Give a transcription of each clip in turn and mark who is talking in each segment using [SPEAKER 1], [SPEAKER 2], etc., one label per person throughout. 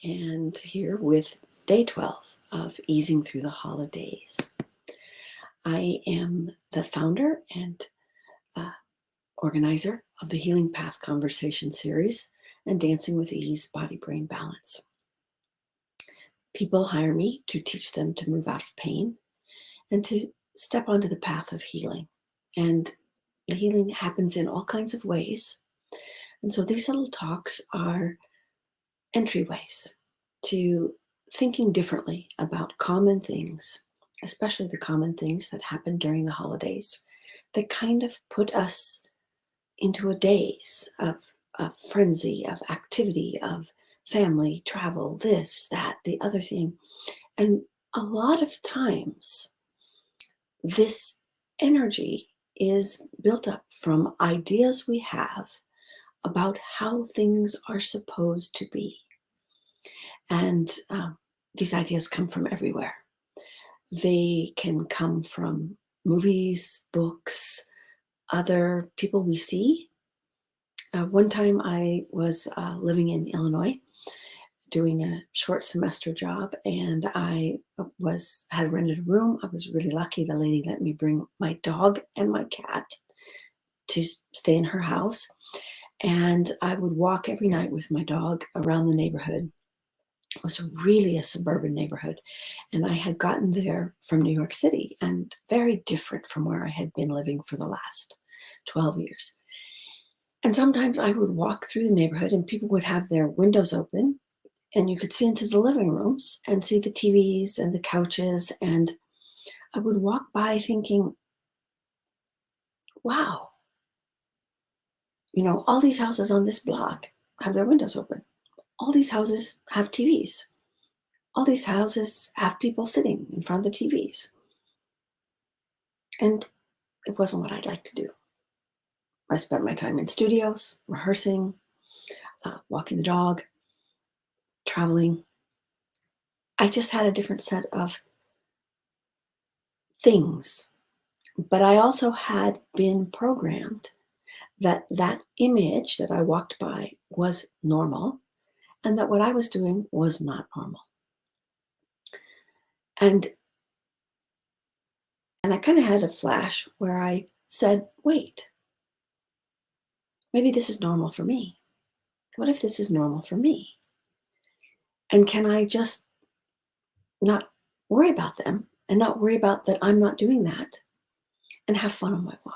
[SPEAKER 1] and here with day 12 of Easing Through the Holi-Daze. I am the founder and uh, organizer of the Healing Path Conversation series and Dancing with Ease Body Brain Balance. People hire me to teach them to move out of pain and to step onto the path of healing. And the healing happens in all kinds of ways. And so these little talks are entryways to thinking differently about common things, especially the common things that happen during the holidays that kind of put us into a daze of frenzy, of activity, of family, travel, this, that, the other thing. And a lot of times, this energy is built up from ideas we have about how things are supposed to be. And these ideas come from everywhere. They can come from movies, books, other people we see. One time I was living in Illinois doing a short semester job, and I had rented a room. I was really lucky. The lady let me bring my dog and my cat to stay in her house. And I would walk every night with my dog around the neighborhood. It was really a suburban neighborhood. And I had gotten there from New York City and very different from where I had been living for the last 12 years. And sometimes I would walk through the neighborhood and people would have their windows open and you could see into the living rooms and see the TVs and the couches. And I would walk by thinking, wow, all these houses on this block have their windows open. All these houses have TVs. All these houses have people sitting in front of the TVs. And it wasn't what I'd like to do. I spent my time in studios, rehearsing, walking the dog, traveling. I just had a different set of things. But I also had been programmed that image that I walked by was normal and that what I was doing was not normal. And I kind of had a flash where I said, wait, maybe this is normal for me. What if this is normal for me? And can I just not worry about them and not worry about that I'm not doing that and have fun on my walk?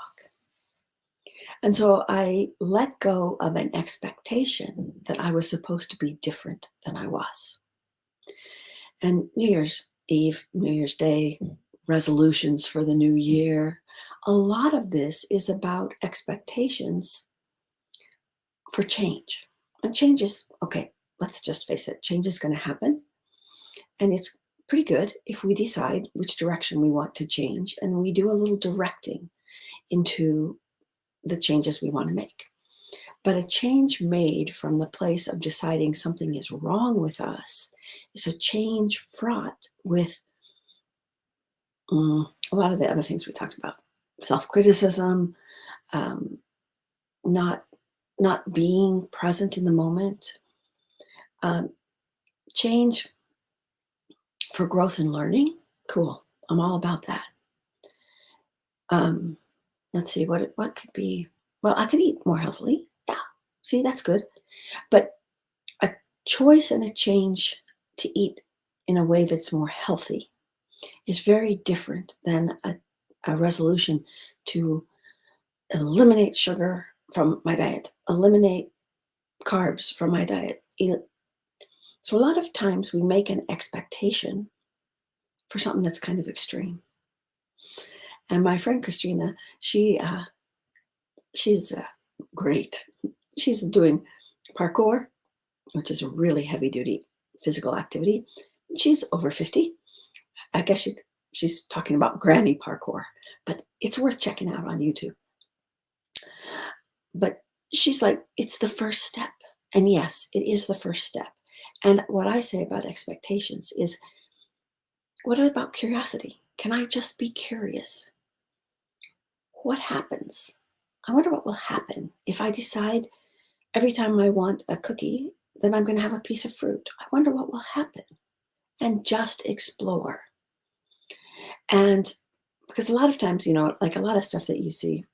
[SPEAKER 1] And so I let go of an expectation that I was supposed to be different than I was. And New Year's Eve, New Year's Day, resolutions for the new year, a lot of this is about expectations for change. And change is, okay, let's just face it, change is going to happen. And it's pretty good if we decide which direction we want to change and we do a little directing into the changes we want to make. But a change made from the place of deciding something is wrong with us is a change fraught with a lot of the other things we talked about. Self-criticism, not being present in the moment. Change for growth and learning. Cool. I'm all about that. Let's see, what could be, well, I could eat more healthily. Yeah. See, that's good. But a choice and a change to eat in a way that's more healthy is very different than a resolution to eliminate sugar from my diet, eliminate carbs from my diet. So a lot of times we make an expectation for something that's kind of extreme. And my friend Christina, she's great. She's doing parkour, which is a really heavy-duty physical activity. She's over 50. I guess she's talking about granny parkour, but it's worth checking out on YouTube. But she's like, it's the first step. And yes, it is the first step. And what I say about expectations is, what about curiosity? Can I just be curious? What happens? I wonder what will happen if I decide every time I want a cookie then I'm going to have a piece of fruit. I wonder what will happen. And just explore. And because a lot of times, like a lot of stuff that you see,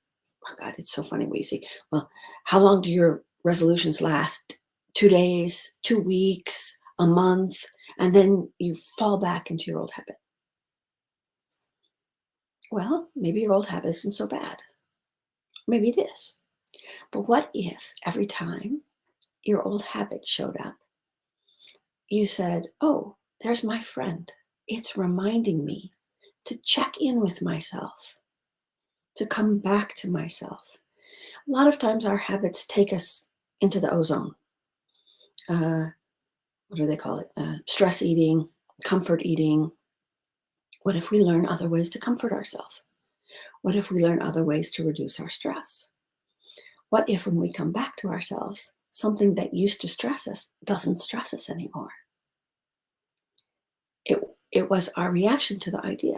[SPEAKER 1] oh God, it's so funny what you see. Well, how long do your resolutions last? 2 days, 2 weeks, a month, and then you fall back into your old habit. Well, maybe your old habit isn't so bad. Maybe it is. But what if every time your old habit showed up, you said, oh, there's my friend. It's reminding me to check in with myself, to come back to myself. A lot of times our habits take us into the ozone. Uh, what do they call it? Stress eating, comfort eating. What if we learn other ways to comfort ourselves? What if we learn other ways to reduce our stress? What if when we come back to ourselves, something that used to stress us doesn't stress us anymore? It was our reaction to the idea,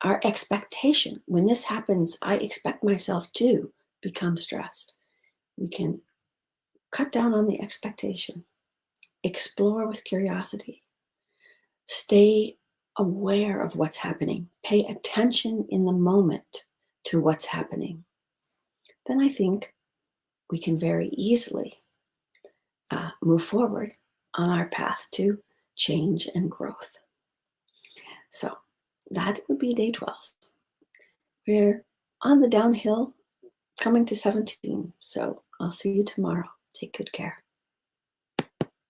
[SPEAKER 1] our expectation. When this happens, I expect myself to become stressed. We can cut down on the expectation, explore with curiosity, stay aware of what's happening, pay attention in the moment to what's happening. Then I think we can very easily move forward on our path to change and growth. So that would be day 12. We're on the downhill coming to 17. So I'll see you tomorrow. Take good care.